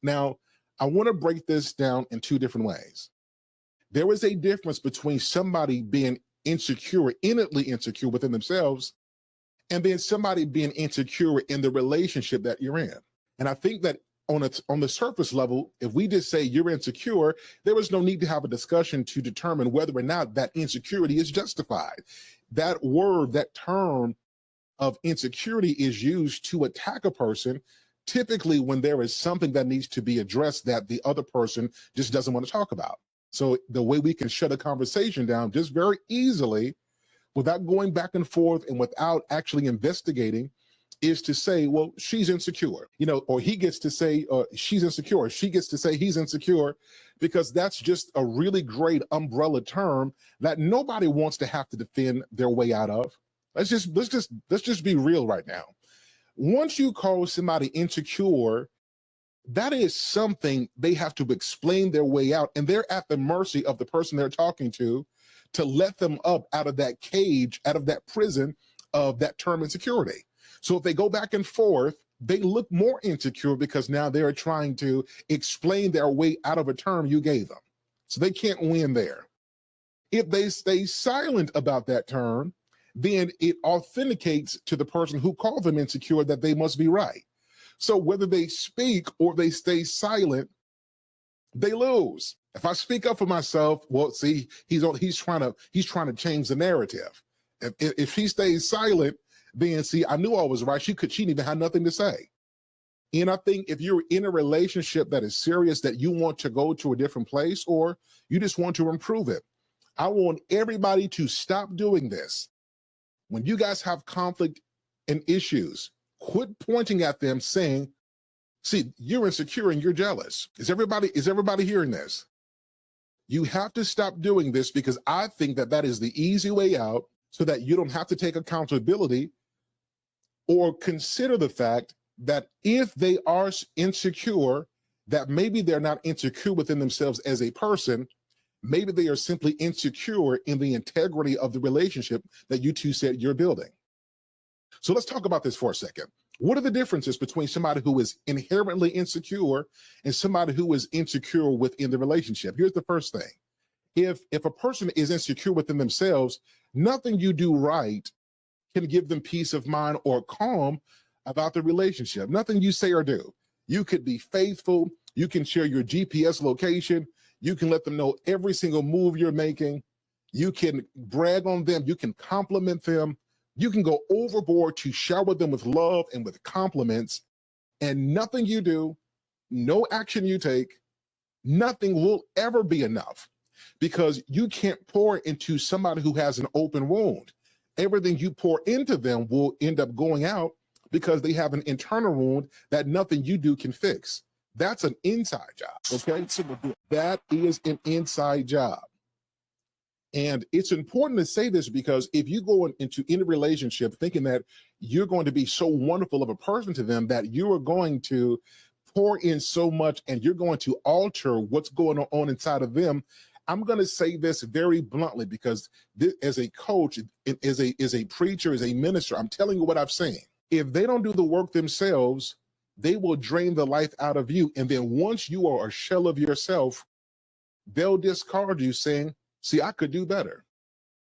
Now, I want to break this down in two different ways. There is a difference between somebody being insecure, innately insecure within themselves, and then somebody being insecure in the relationship that you're in. And I think that on the surface level, if we just say you're insecure, there is no need to have a discussion to determine whether or not that insecurity is justified. That word, that term of insecurity is used to attack a person, typically when there is something that needs to be addressed that the other person just doesn't want to talk about. So the way we can shut a conversation down just very easily without going back and forth and without actually investigating is to say, well, she's insecure, or he gets to say she's insecure. She gets to say he's insecure, because that's just a really great umbrella term that nobody wants to have to defend their way out of. Let's just be real right now. Once you call somebody insecure, that is something they have to explain their way out, and they're at the mercy of the person they're talking to let them up out of that cage, out of that prison of that term insecurity. So if they go back and forth, they look more insecure because now they're trying to explain their way out of a term you gave them. So they can't win there. If they stay silent about that term, then it authenticates to the person who called them insecure that they must be right. So whether they speak or they stay silent, they lose. If I speak up for myself, well, see, he's trying to change the narrative. If she stays silent, then see, I knew I was right. She didn't even have nothing to say. And I think if you're in a relationship that is serious, that you want to go to a different place, or you just want to improve it, I want everybody to stop doing this. When you guys have conflict and issues, quit pointing at them saying, see, you're insecure and you're jealous. Is everybody hearing this? You have to stop doing this, because I think that is the easy way out, so that you don't have to take accountability or consider the fact that if they are insecure, that maybe they're not insecure within themselves as a person. Maybe they are simply insecure in the integrity of the relationship that you two said you're building. So let's talk about this for a second. What are the differences between somebody who is inherently insecure and somebody who is insecure within the relationship? Here's the first thing. If a person is insecure within themselves, nothing you do right can give them peace of mind or calm about the relationship. Nothing you say or do. You could be faithful. You can share your GPS location. You can let them know every single move you're making. You can brag on them. You can compliment them. You can go overboard to shower them with love and with compliments, and nothing you do, no action you take, nothing will ever be enough, because you can't pour into somebody who has an open wound. Everything you pour into them will end up going out, because they have an internal wound that nothing you do can fix. That's an inside job, okay? So that is an inside job. And it's important to say this, because if you go into any relationship thinking that you're going to be so wonderful of a person to them that you are going to pour in so much and you're going to alter what's going on inside of them, I'm going to say this very bluntly, because this, as a coach, as a preacher, as a minister, I'm telling you what I've seen. If they don't do the work themselves, they will drain the life out of you. And then once you are a shell of yourself, they'll discard you saying, see, I could do better.